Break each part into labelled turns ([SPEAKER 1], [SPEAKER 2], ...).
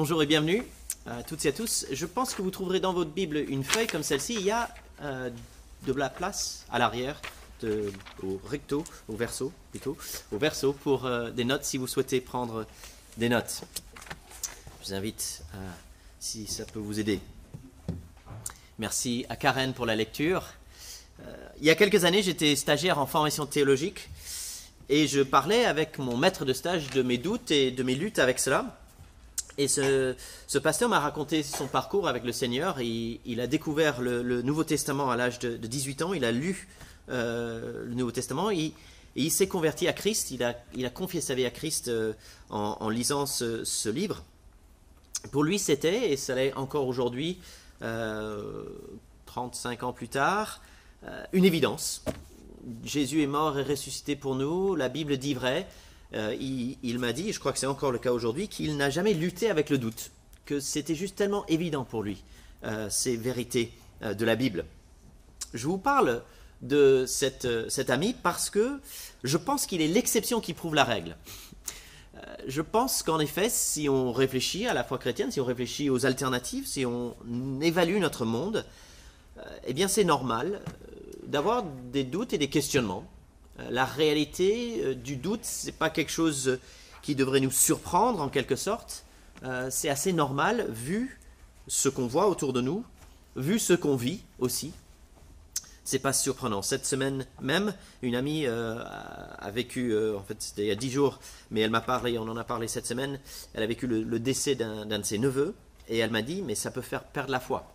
[SPEAKER 1] Bonjour et bienvenue à toutes et à tous. Je pense que vous trouverez dans votre Bible une feuille comme celle-ci. Il y a de la place à l'arrière, au verso pour des notes si vous souhaitez prendre des notes. Je vous invite, si ça peut vous aider. Merci à Karen pour la lecture. Il y a quelques années, j'étais stagiaire en formation théologique et je parlais avec mon maître de stage de mes doutes et de mes luttes avec cela. Et ce pasteur m'a raconté son parcours avec le Seigneur. Il a découvert le Nouveau Testament à l'âge de 18 ans. Il a lu le Nouveau Testament et il s'est converti à Christ. Il a confié sa vie à Christ en lisant ce livre. Pour lui, c'était, et ça l'est encore aujourd'hui, 35 ans plus tard, une évidence. Jésus est mort et ressuscité pour nous. La Bible dit vrai. Il m'a dit, et je crois que c'est encore le cas aujourd'hui, qu'il n'a jamais lutté avec le doute, que c'était juste tellement évident pour lui, ces vérités de la Bible. Je vous parle de cet ami parce que je pense qu'il est l'exception qui prouve la règle. Je pense qu'en effet, si on réfléchit à la foi chrétienne, si on réfléchit aux alternatives, si on évalue notre monde, eh bien c'est normal d'avoir des doutes et des questionnements. La réalité du doute, ce n'est pas quelque chose qui devrait nous surprendre en quelque sorte. C'est assez normal vu ce qu'on voit autour de nous, vu ce qu'on vit aussi. C'est pas surprenant. Cette semaine même, une amie a vécu, en fait c'était il y a 10 jours, mais elle m'a parlé, on en a parlé cette semaine, elle a vécu le décès d'un de ses neveux, et elle m'a dit, mais ça peut faire perdre la foi.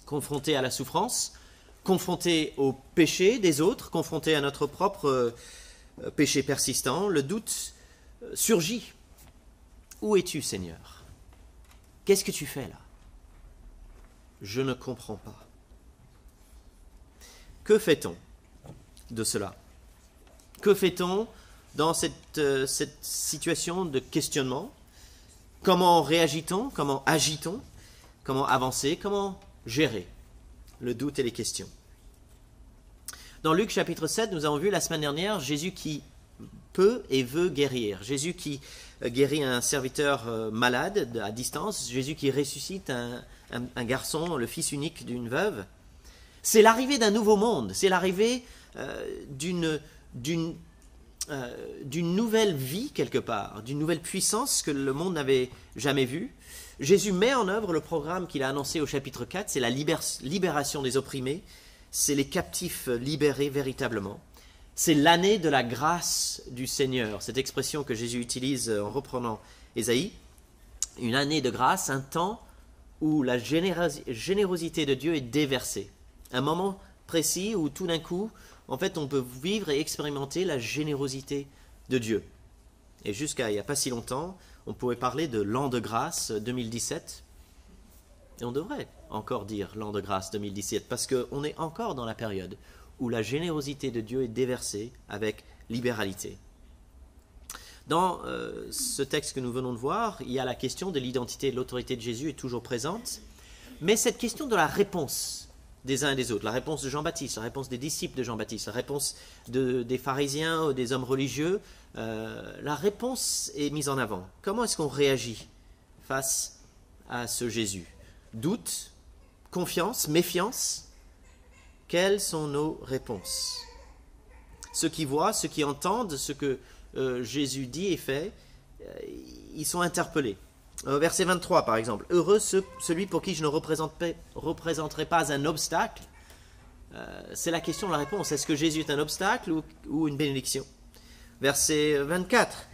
[SPEAKER 1] Confrontée à la souffrance, confronté au péché des autres, confronté à notre propre péché persistant, le doute surgit. Où es-tu, Seigneur? Qu'est-ce que tu fais là? Je ne comprends pas. Que fait-on de cela? Que fait-on dans cette situation de questionnement? Comment réagit-on? Comment agit-on? Comment avancer? Comment gérer le doute et les questions? Dans Luc chapitre 7, nous avons vu la semaine dernière Jésus qui peut et veut guérir. Jésus qui guérit un serviteur malade à distance. Jésus qui ressuscite un garçon, le fils unique d'une veuve. C'est l'arrivée d'un nouveau monde. C'est l'arrivée d'une nouvelle vie quelque part, d'une nouvelle puissance que le monde n'avait jamais vue. Jésus met en œuvre le programme qu'il a annoncé au chapitre 4, c'est la libération des opprimés, c'est les captifs libérés véritablement. C'est l'année de la grâce du Seigneur, cette expression que Jésus utilise en reprenant Ésaïe, une année de grâce, un temps où la générosité de Dieu est déversée. Un moment précis où tout d'un coup, en fait, on peut vivre et expérimenter la générosité de Dieu. Et jusqu'à il n'y a pas si longtemps, on pouvait parler de l'an de grâce 2017. Et on devrait encore dire l'an de grâce 2017 parce qu'on est encore dans la période où la générosité de Dieu est déversée avec libéralité. Dans ce texte que nous venons de voir, il y a la question de l'identité et de l'autorité de Jésus est toujours présente. Mais cette question de la réponse des uns et des autres, la réponse de Jean-Baptiste, la réponse des disciples de Jean-Baptiste, la réponse des pharisiens ou des hommes religieux, la réponse est mise en avant. Comment est-ce qu'on réagit face à ce Jésus? Doute, confiance, méfiance? Quelles sont nos réponses? Ceux qui voient, ceux qui entendent ce que Jésus dit et fait, ils sont interpellés. Verset 23 par exemple, « Heureux celui pour qui je ne représenterai pas un obstacle. » C'est la question, la réponse. Est-ce que Jésus est un obstacle ou une bénédiction? Verset 24.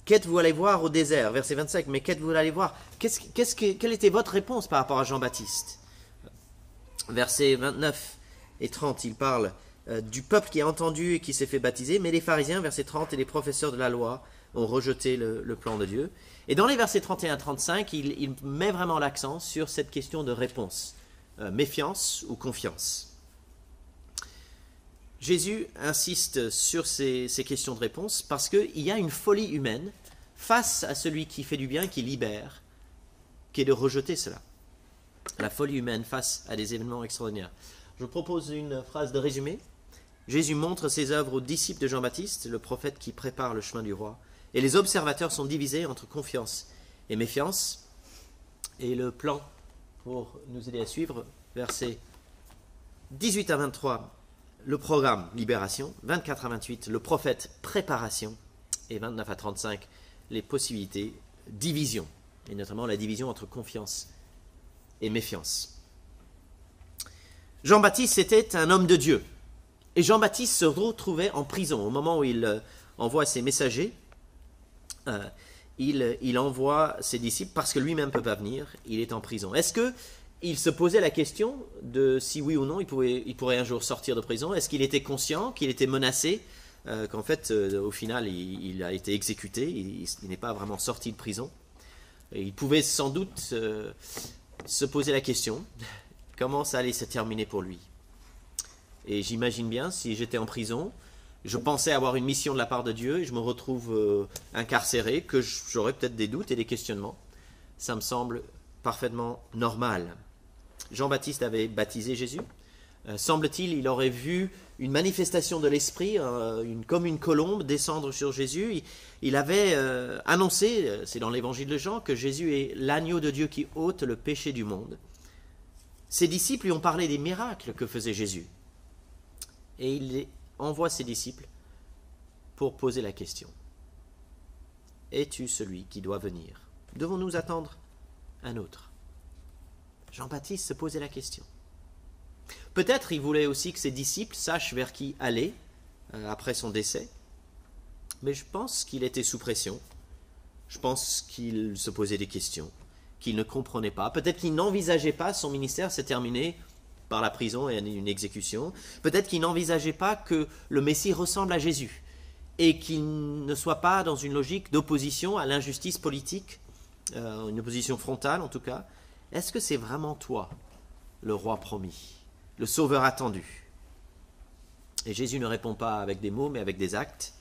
[SPEAKER 1] Qu'êtes-vous allé voir au désert? Verset 25. Mais qu'êtes-vous allé voir? Quelle était votre réponse par rapport à Jean-Baptiste? Versets 29 et 30, il parle du peuple qui a entendu et qui s'est fait baptiser. Mais les pharisiens, verset 30, et les professeurs de la loi ont rejeté le plan de Dieu. Et dans les versets 31 à 35, il met vraiment l'accent sur cette question de réponse. Méfiance ou confiance. Jésus insiste sur ces questions de réponse parce qu'il y a une folie humaine face à celui qui fait du bien, qui libère, qui est de rejeter cela. La folie humaine face à des événements extraordinaires. Je vous propose une phrase de résumé. Jésus montre ses œuvres aux disciples de Jean-Baptiste, le prophète qui prépare le chemin du roi, Et les observateurs sont divisés entre confiance et méfiance. Et le plan, pour nous aider à suivre, versets 18 à 23, le programme libération, 24 à 28, le prophète préparation, et 29 à 35, les possibilités division, et notamment la division entre confiance et méfiance. Jean-Baptiste était un homme de Dieu, et Jean-Baptiste se retrouvait en prison au moment où il envoie ses messagers. Il envoie ses disciples parce que lui-même ne peut pas venir, il est en prison. Est-ce qu'il se posait la question de si oui ou non il pourrait un jour sortir de prison? Est-ce qu'il était conscient qu'il était menacé, qu'en fait au final il a été exécuté, il n'est pas vraiment sorti de prison? Et il pouvait sans doute se poser la question comment ça allait se terminer pour lui. Et j'imagine bien, si j'étais en prison, je pensais avoir une mission de la part de Dieu et je me retrouve incarcéré, que j'aurais peut-être des doutes et des questionnements. Ça me semble parfaitement normal. Jean-Baptiste avait baptisé Jésus. Semble-t-il, il aurait vu une manifestation de l'Esprit, comme une colombe, descendre sur Jésus. Il avait annoncé, c'est dans l'évangile de Jean, que Jésus est l'agneau de Dieu qui ôte le péché du monde. Ses disciples lui ont parlé des miracles que faisait Jésus. Et il envoie ses disciples pour poser la question. Es-tu celui qui doit venir? Devons-nous attendre un autre? Jean-Baptiste se posait la question. Peut-être il voulait aussi que ses disciples sachent vers qui aller après son décès. Mais je pense qu'il était sous pression. Je pense qu'il se posait des questions, qu'il ne comprenait pas. Peut-être qu'il n'envisageait pas son ministère s'est terminé par la prison et une exécution. Peut-être qu'il n'envisageait pas que le Messie ressemble à Jésus et qu'il ne soit pas dans une logique d'opposition à l'injustice politique, une opposition frontale en tout cas. Est-ce que c'est vraiment toi, le roi promis, le sauveur attendu? Et Jésus ne répond pas avec des mots, mais avec des actes,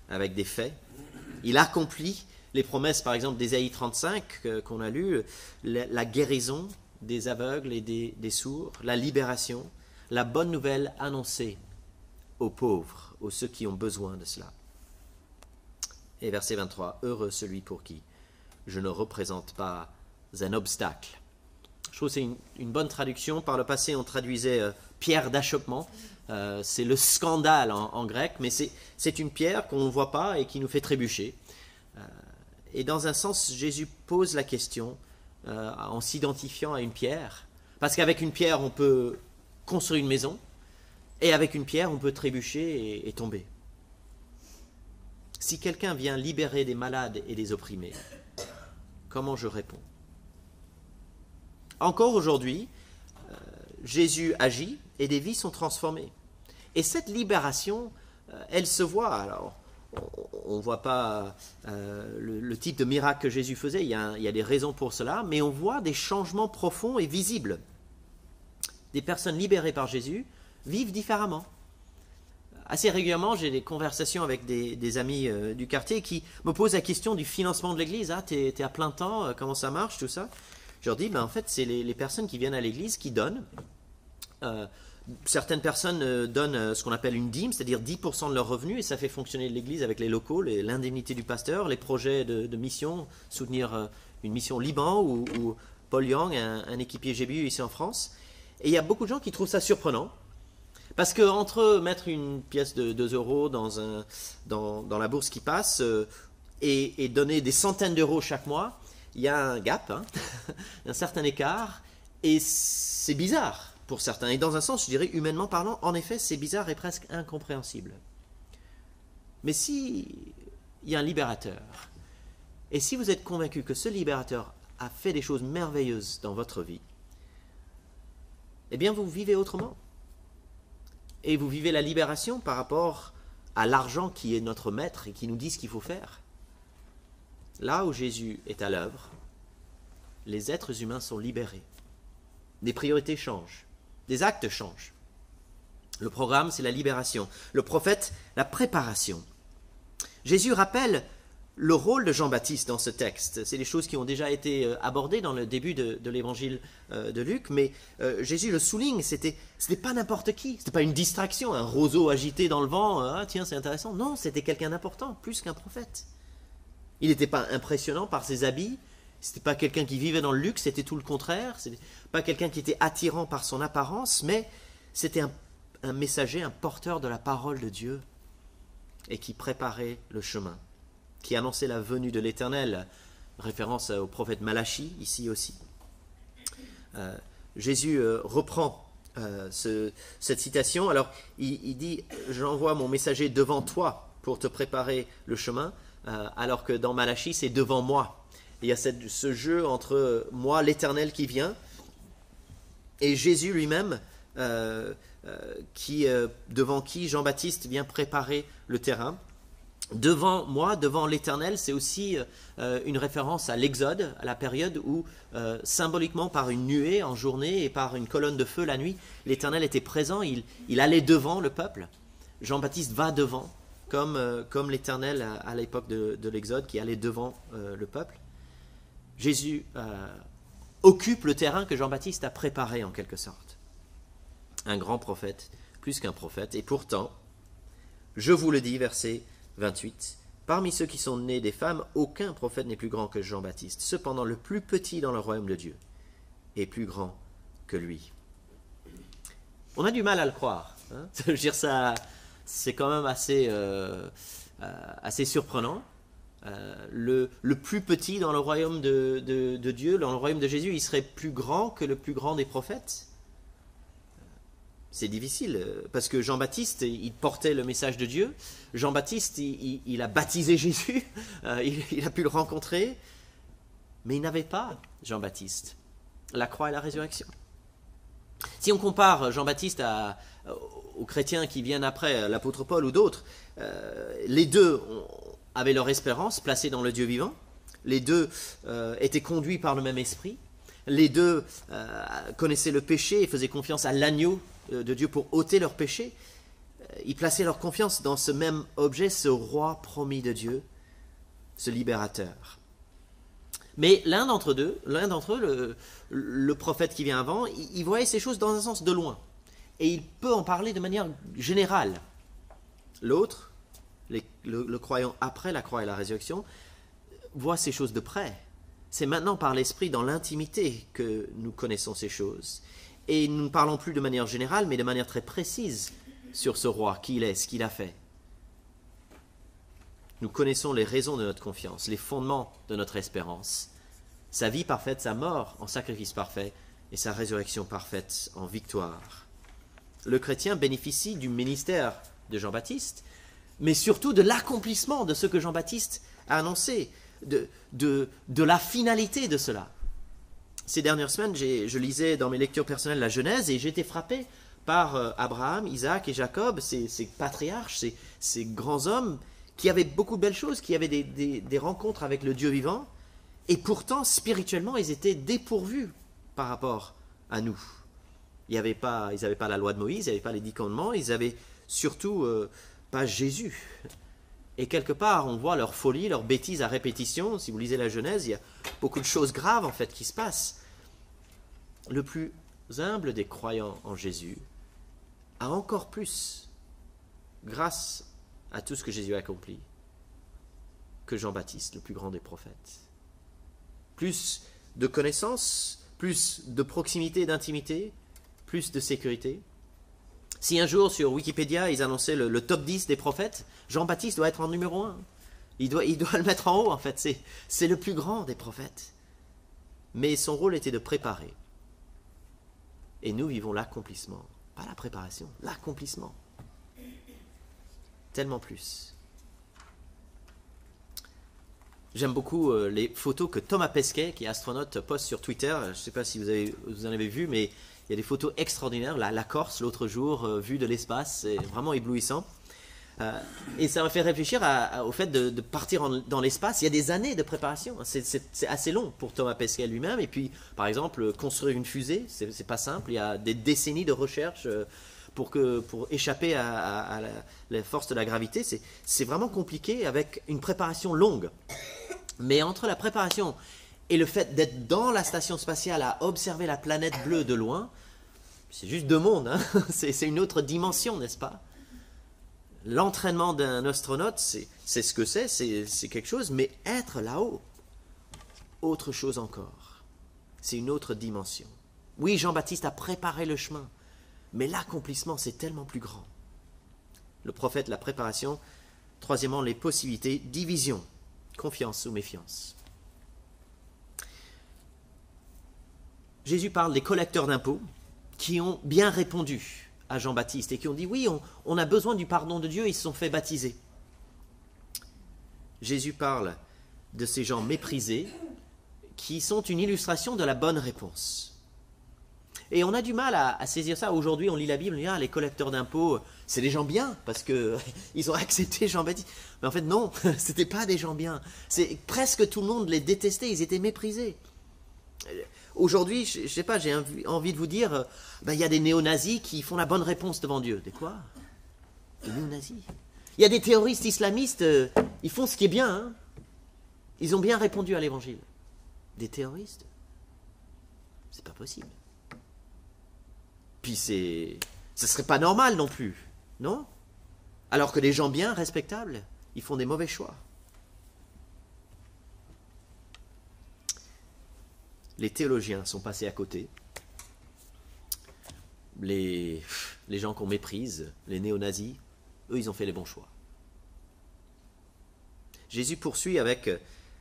[SPEAKER 1] avec des faits. Il accomplit les promesses, par exemple, d'Ésaïe 35 qu'on a lu, la guérison des aveugles et des sourds, la libération, la bonne nouvelle annoncée aux pauvres, aux ceux qui ont besoin de cela. Et verset 23, heureux celui pour qui je ne représente pas un obstacle. Je trouve que c'est une bonne traduction. Par le passé, on traduisait pierre d'achoppement. C'est le scandale en grec, mais c'est une pierre qu'on ne voit pas et qui nous fait trébucher. Et dans un sens, Jésus pose la question en s'identifiant à une pierre. Parce qu'avec une pierre, on peut construire une maison, et avec une pierre, on peut trébucher et tomber. Si quelqu'un vient libérer des malades et des opprimés, comment je réponds? Encore aujourd'hui, Jésus agit et des vies sont transformées. Et cette libération, elle se voit. Alors, on ne voit pas le type de miracle que Jésus faisait, il y a des raisons pour cela, mais on voit des changements profonds et visibles. Des personnes libérées par Jésus vivent différemment. Assez régulièrement, j'ai des conversations avec des amis du quartier qui me posent la question du financement de l'église. Ah, t'es à plein temps, comment ça marche, tout ça? Je leur dis, en fait, c'est les personnes qui viennent à l'église qui donnent. Certaines personnes donnent ce qu'on appelle une dîme, c'est-à-dire 10% de leurs revenus, et ça fait fonctionner l'église avec les locaux, l'indemnité du pasteur, les projets de mission, soutenir une mission au Liban, ou Paul Young, un équipier GBU ici en France. Et il y a beaucoup de gens qui trouvent ça surprenant, parce qu'entre mettre une pièce de 2 euros dans la bourse qui passe et donner des centaines d'euros chaque mois, il y a un gap, un certain écart, et c'est bizarre pour certains. Et dans un sens, je dirais, humainement parlant, en effet, c'est bizarre et presque incompréhensible. Mais si il y a un libérateur, et si vous êtes convaincu que ce libérateur a fait des choses merveilleuses dans votre vie, eh bien vous vivez autrement. Et vous vivez la libération par rapport à l'argent qui est notre maître et qui nous dit ce qu'il faut faire. Là où Jésus est à l'œuvre, les êtres humains sont libérés. Des priorités changent, des actes changent. Le programme, c'est la libération. Le prophète, la préparation. Jésus rappelle le rôle de Jean-Baptiste dans ce texte. C'est des choses qui ont déjà été abordées dans le début de l'évangile de Luc, mais Jésus le souligne, c'était pas n'importe qui, c'était pas une distraction, un roseau agité dans le vent, ah tiens c'est intéressant. Non, c'était quelqu'un d'important, plus qu'un prophète. Il n'était pas impressionnant par ses habits. C'était pas quelqu'un qui vivait dans le luxe, c'était tout le contraire. C'était pas quelqu'un qui était attirant par son apparence, mais c'était un messager, un porteur de la parole de Dieu et qui préparait le chemin, qui annonçait la venue de l'Éternel, référence au prophète Malachie ici aussi. Jésus reprend cette citation. Alors il dit « J'envoie mon messager devant toi pour te préparer le chemin », alors que dans Malachie c'est « devant moi ». Il y a ce jeu entre moi, l'Éternel qui vient, et Jésus lui-même, devant qui Jean-Baptiste vient préparer le terrain. Devant moi, devant l'Éternel, c'est aussi une référence à l'Exode, à la période où, symboliquement par une nuée en journée et par une colonne de feu la nuit, l'Éternel était présent, il allait devant le peuple. Jean-Baptiste va devant, comme l'Éternel à l'époque de l'Exode qui allait devant le peuple. Jésus occupe le terrain que Jean-Baptiste a préparé en quelque sorte. Un grand prophète, plus qu'un prophète. Et pourtant, je vous le dis, verset 28, parmi ceux qui sont nés des femmes, aucun prophète n'est plus grand que Jean-Baptiste. Cependant, le plus petit dans le royaume de Dieu est plus grand que lui. On a du mal à le croire. Hein. Je veux dire, ça, c'est quand même assez surprenant. Le plus petit dans le royaume de Dieu, dans le royaume de Jésus, il serait plus grand que le plus grand des prophètes. C'est difficile, parce que Jean-Baptiste, il portait le message de Dieu. Jean-Baptiste, il a baptisé Jésus, il a pu le rencontrer, mais il n'avait pas, Jean-Baptiste, la croix et la résurrection. Si on compare Jean-Baptiste aux chrétiens qui viennent après, l'apôtre Paul ou d'autres, les deux avaient leur espérance placée dans le Dieu vivant. Les deux étaient conduits par le même esprit. Les deux connaissaient le péché et faisaient confiance à l'agneau de Dieu pour ôter leur péché. Ils plaçaient leur confiance dans ce même objet, ce roi promis de Dieu, ce libérateur. Mais l'un d'entre eux, le prophète qui vient avant, il voyait ces choses dans un sens de loin. Et il peut en parler de manière générale. L'autre, le croyant après la croix et la résurrection, voit ces choses de près. C'est maintenant par l'Esprit, dans l'intimité, que nous connaissons ces choses. Et nous ne parlons plus de manière générale, mais de manière très précise sur ce roi, qui il est, ce qu'il a fait. Nous connaissons les raisons de notre confiance, les fondements de notre espérance. Sa vie parfaite, sa mort en sacrifice parfait, et sa résurrection parfaite en victoire. Le chrétien bénéficie du ministère de Jean-Baptiste, mais surtout de l'accomplissement de ce que Jean-Baptiste a annoncé, de la finalité de cela. Ces dernières semaines, je lisais dans mes lectures personnelles la Genèse et j'ai été frappé par Abraham, Isaac et Jacob, ces patriarches, ces grands hommes qui avaient beaucoup de belles choses, qui avaient des rencontres avec le Dieu vivant, et pourtant, spirituellement, ils étaient dépourvus par rapport à nous. Ils n'avaient pas la loi de Moïse, ils n'avaient pas les 10 commandements, ils n'avaient surtout pas Jésus. Et quelque part, on voit leur folie, leur bêtise à répétition. Si vous lisez la Genèse, il y a beaucoup de choses graves en fait qui se passent. Le plus humble des croyants en Jésus a encore plus, grâce à tout ce que Jésus a accompli, que Jean-Baptiste, le plus grand des prophètes. Plus de connaissances, plus de proximité et d'intimité, plus de sécurité. Si un jour sur Wikipédia ils annonçaient le top 10 des prophètes, Jean-Baptiste doit être en numéro 1. Il doit le mettre en haut en fait, c'est le plus grand des prophètes. Mais son rôle était de préparer. Et nous vivons l'accomplissement, pas la préparation, l'accomplissement. Tellement plus. J'aime beaucoup les photos que Thomas Pesquet, qui est astronaute, poste sur Twitter. Je ne sais pas si vous en avez vu, mais il y a des photos extraordinaires. La Corse, l'autre jour, vue de l'espace, c'est vraiment éblouissant. Et ça m'a fait réfléchir au fait de partir dans l'espace. Il y a des années de préparation. C'est assez long pour Thomas Pesquet lui-même. Et puis, par exemple, construire une fusée, c'est pas simple. Il y a des décennies de recherche pour échapper à la force de la gravité. C'est vraiment compliqué avec une préparation longue. Mais entre la préparation et le fait d'être dans la station spatiale à observer la planète bleue de loin, c'est juste deux mondes. Hein. C'est une autre dimension, n'est-ce pas? l'entraînement d'un astronaute, c'est ce que c'est quelque chose, mais être là-haut, autre chose encore. C'est une autre dimension. Oui, Jean-Baptiste a préparé le chemin, mais l'accomplissement, c'est tellement plus grand. Le prophète, la préparation. Troisièmement, les possibilités, division, confiance ou méfiance. Jésus parle des collecteurs d'impôts qui ont bien répondu à Jean-Baptiste et qui ont dit oui, on a besoin du pardon de Dieu, et ils se sont fait baptiser. Jésus parle de ces gens méprisés qui sont une illustration de la bonne réponse. Et on a du mal à saisir ça. Aujourd'hui, on lit la Bible, on dit les collecteurs d'impôts, c'est des gens bien parce qu'ils ont accepté Jean-Baptiste. Mais en fait, non, ce n'étaient pas des gens bien. Presque tout le monde les détestait, ils étaient méprisés. Aujourd'hui, je ne sais pas, j'ai envie de vous dire, il y a des néo-nazis qui font la bonne réponse devant Dieu. Des quoi? Des néo-nazis. Il y a des terroristes islamistes, ils font ce qui est bien. Hein. Ils ont bien répondu à l'évangile. Des terroristes? C'est pas possible. Puis ce serait pas normal non plus, non? Alors que les gens bien, respectables, ils font des mauvais choix. Les théologiens sont passés à côté. Les gens qu'on méprise, les néo-nazis, eux, ils ont fait les bons choix. Jésus poursuit avec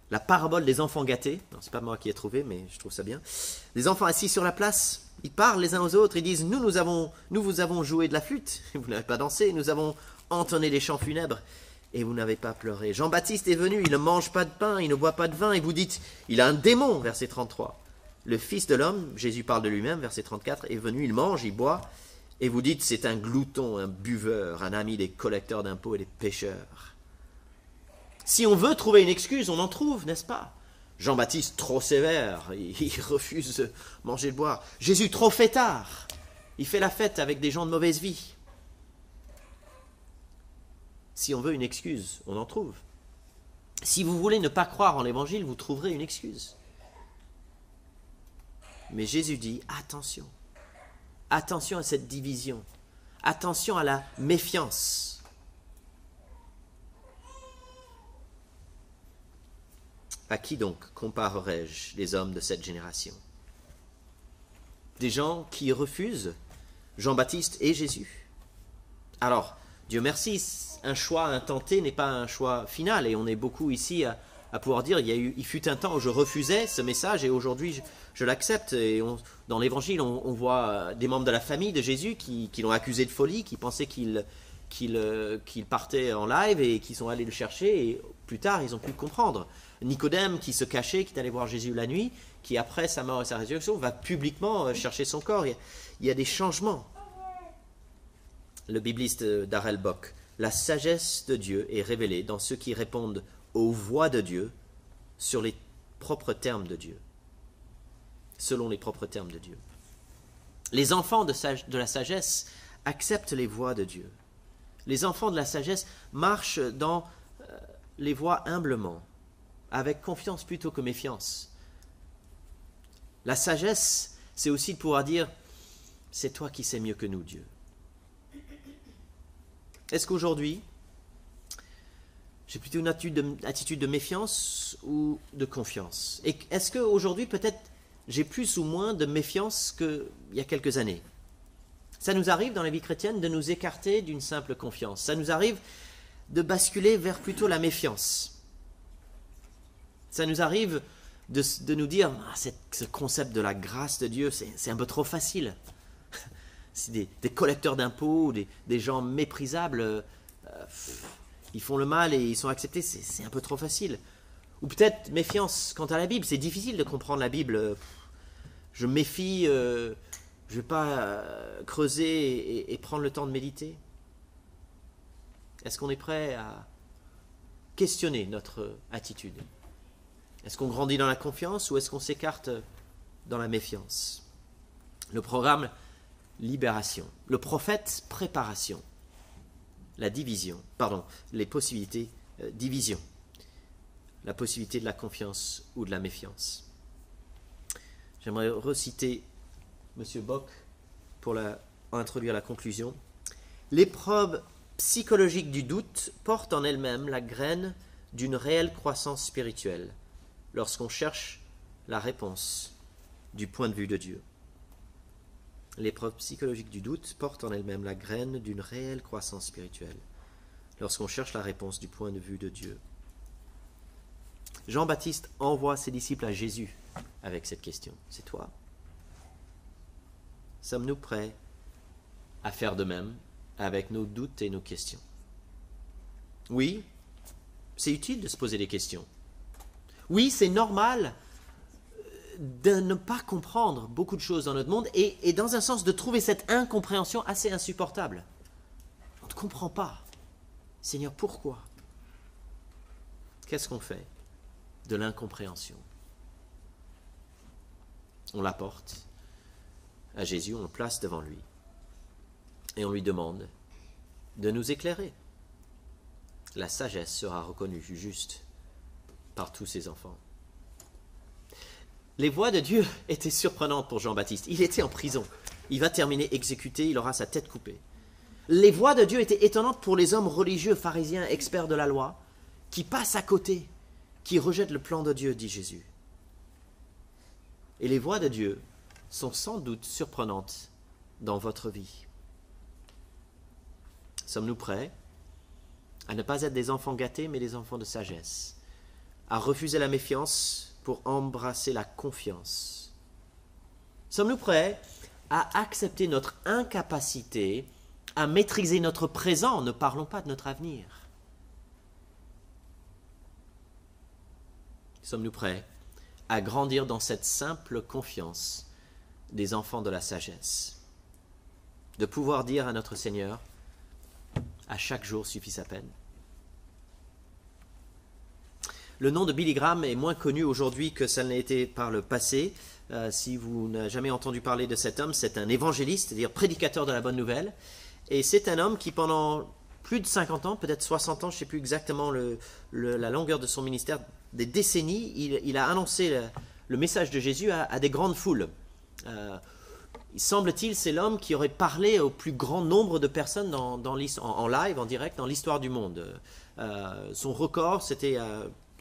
[SPEAKER 1] la parabole des enfants gâtés. Ce n'est pas moi qui ai trouvé, mais je trouve ça bien. Les enfants assis sur la place, ils parlent les uns aux autres, ils disent « Nous vous avons joué de la flûte, vous n'avez pas dansé, nous avons entonné des chants funèbres, et vous n'avez pas pleuré. Jean-Baptiste est venu, il ne mange pas de pain, il ne boit pas de vin, et vous dites « Il a un démon », verset 33. Le Fils de l'homme, Jésus parle de lui-même, verset 34, est venu, il mange, il boit, et vous dites « C'est un glouton, un buveur, un ami des collecteurs d'impôts et des pécheurs. » Si on veut trouver une excuse, on en trouve, n'est-ce pas? Jean-Baptiste, trop sévère, il refuse de manger et de boire. Jésus, trop fêtard, il fait la fête avec des gens de mauvaise vie. Si on veut une excuse, on en trouve. Si vous voulez ne pas croire en l'évangile, vous trouverez une excuse. Mais Jésus dit, attention, attention à cette division, attention à la méfiance. À qui donc comparerai-je les hommes de cette génération? Des gens qui refusent Jean-Baptiste et Jésus. Alors, Dieu merci, un choix intenté n'est pas un choix final, et on est beaucoup ici à pouvoir dire, il fut un temps où je refusais ce message, et aujourd'hui je l'accepte. Et dans l'évangile, on voit des membres de la famille de Jésus qui l'ont accusé de folie, qui pensaient qu'il partait en live, et qui sont allés le chercher, et plus tard ils ont pu comprendre. Nicodème qui se cachait, qui est allé voir Jésus la nuit, qui après sa mort et sa résurrection va publiquement chercher son corps. Il y a des changements. Le bibliste Darrell Bock, la sagesse de Dieu est révélée dans ceux qui répondent aux voix de Dieu sur les propres termes de Dieu, selon les propres termes de Dieu. Les enfants de la sagesse acceptent les voix de Dieu. Les enfants de la sagesse marchent dans les voies humblement, avec confiance plutôt que méfiance. La sagesse, c'est aussi de pouvoir dire « C'est toi qui sais mieux que nous, Dieu ». Est-ce qu'aujourd'hui, j'ai plutôt une attitude de méfiance ou de confiance? Et est-ce qu'aujourd'hui, peut-être, j'ai plus ou moins de méfiance qu'il y a quelques années? Ça nous arrive dans la vie chrétienne de nous écarter d'une simple confiance. Ça nous arrive de basculer vers plutôt la méfiance. Ça nous arrive de nous dire ce concept de la grâce de Dieu, c'est un peu trop facile. C'est des collecteurs d'impôts, des gens méprisables, ils font le mal et ils sont acceptés, c'est un peu trop facile. Ou peut-être méfiance quant à la Bible, c'est difficile de comprendre la Bible. Je me méfie, je ne vais pas creuser et prendre le temps de méditer. Est-ce qu'on est prêt à questionner notre attitude? Est-ce qu'on grandit dans la confiance ou est-ce qu'on s'écarte dans la méfiance? Le programme, libération. Le prophète, préparation. La division, les possibilités, division. La possibilité de la confiance ou de la méfiance. J'aimerais reciter M. Bock pour introduire la conclusion. L'épreuve psychologique du doute porte en elle-même la graine d'une réelle croissance spirituelle lorsqu'on cherche la réponse du point de vue de Dieu. L'épreuve psychologique du doute porte en elle-même la graine d'une réelle croissance spirituelle lorsqu'on cherche la réponse du point de vue de Dieu. Jean-Baptiste envoie ses disciples à Jésus avec cette question. C'est toi? Sommes-nous prêts à faire de même avec nos doutes et nos questions? Oui, c'est utile de se poser des questions. Oui, c'est normal de ne pas comprendre beaucoup de choses dans notre monde et dans un sens de trouver cette incompréhension assez insupportable. On ne comprend pas. Seigneur, pourquoi? Qu'est-ce qu'on fait de l'incompréhension? On l'apporte à Jésus, on le place devant lui et on lui demande de nous éclairer. La sagesse sera reconnue juste par tous ses enfants. Les voies de Dieu étaient surprenantes pour Jean-Baptiste. Il était en prison. Il va terminer exécuté, il aura sa tête coupée. Les voies de Dieu étaient étonnantes pour les hommes religieux, pharisiens, experts de la loi, qui passent à côté, qui rejettent le plan de Dieu, dit Jésus. Et les voies de Dieu sont sans doute surprenantes dans votre vie. Sommes-nous prêts à ne pas être des enfants gâtés, mais des enfants de sagesse, à refuser la méfiance pour embrasser la confiance? Sommes-nous prêts à accepter notre incapacité à maîtriser notre présent? Ne parlons pas de notre avenir. Sommes-nous prêts à grandir dans cette simple confiance des enfants de la sagesse? De pouvoir dire à notre Seigneur, à chaque jour suffit sa peine. Le nom de Billy Graham est moins connu aujourd'hui que ça ne l'a été par le passé. Si vous n'avez jamais entendu parler de cet homme, c'est un évangéliste, c'est-à-dire prédicateur de la bonne nouvelle. Et c'est un homme qui, pendant plus de 50 ans, peut-être 60 ans, je ne sais plus exactement la longueur de son ministère, des décennies, il a annoncé le message de Jésus à des grandes foules. Semble-t-il, c'est l'homme qui aurait parlé au plus grand nombre de personnes en live, en direct, dans l'histoire du monde. Son record, c'était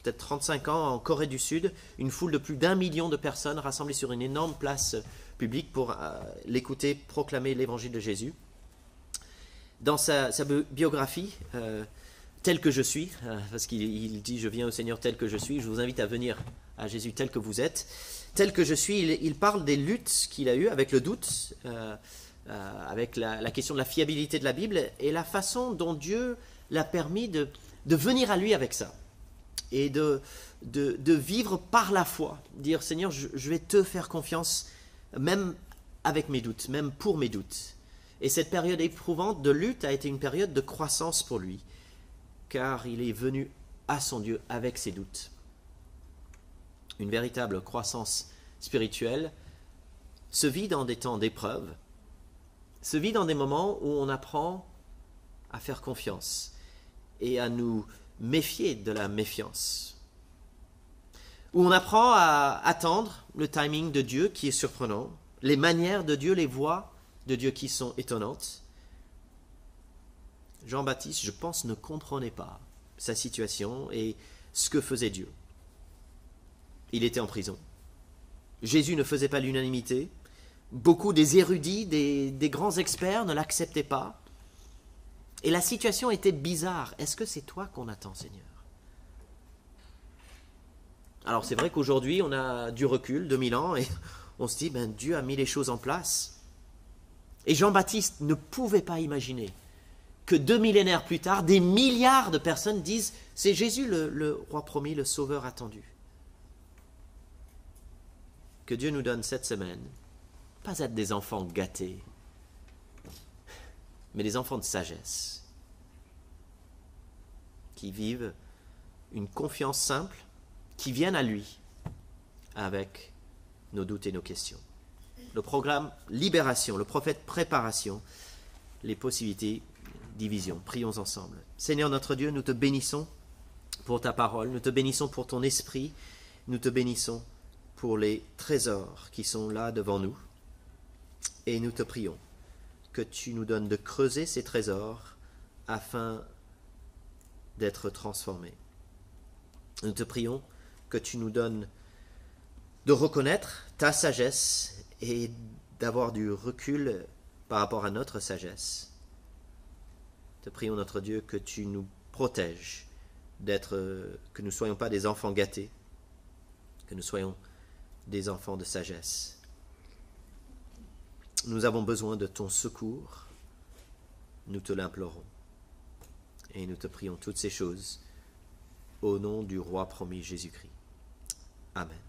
[SPEAKER 1] peut-être 35 ans en Corée du Sud, une foule de plus d'1 million de personnes rassemblées sur une énorme place publique pour l'écouter proclamer l'évangile de Jésus. Dans sa biographie, tel que je suis, parce qu'il dit « Je viens au Seigneur tel que je suis », je vous invite à venir à Jésus tel que vous êtes. Tel que je suis, il parle des luttes qu'il a eues avec le doute, avec la question de la fiabilité de la Bible et la façon dont Dieu l'a permis de venir à lui avec ça et de vivre par la foi, dire « Seigneur, je vais te faire confiance même avec mes doutes, même pour mes doutes ». Et cette période éprouvante de lutte a été une période de croissance pour lui, car il est venu à son Dieu avec ses doutes. Une véritable croissance spirituelle se vit dans des temps d'épreuve, se vit dans des moments où on apprend à faire confiance et à nous méfier de la méfiance, où on apprend à attendre le timing de Dieu qui est surprenant, les manières de Dieu, les voies de Dieu qui sont étonnantes. Jean-Baptiste, je pense, ne comprenait pas sa situation et ce que faisait Dieu. Il était en prison. Jésus ne faisait pas l'unanimité. Beaucoup des érudits, des grands experts ne l'acceptaient pas. Et la situation était bizarre. Est-ce que c'est toi qu'on attend, Seigneur? Alors c'est vrai qu'aujourd'hui, on a du recul, 2000 ans, et on se dit, Dieu a mis les choses en place. Et Jean-Baptiste ne pouvait pas imaginer que 2 millénaires plus tard, des milliards de personnes disent « C'est Jésus le roi promis, le sauveur attendu ». Que Dieu nous donne cette semaine, pas être des enfants gâtés, mais des enfants de sagesse, qui vivent une confiance simple, qui viennent à lui avec nos doutes et nos questions. Le programme Libération, le prophète Préparation, les possibilités division. Prions ensemble. Seigneur notre Dieu, nous te bénissons pour ta parole, nous te bénissons pour ton esprit, nous te bénissons pour les trésors qui sont là devant nous. Et nous te prions que tu nous donnes de creuser ces trésors afin d'être transformés. Nous te prions que tu nous donnes de reconnaître ta sagesse et d'avoir du recul par rapport à notre sagesse. Te prions, notre Dieu, que tu nous protèges que nous ne soyons pas des enfants gâtés, que nous soyons des enfants de sagesse. Nous avons besoin de ton secours, nous te l'implorons. Et nous te prions toutes ces choses au nom du roi promis Jésus-Christ. Amen.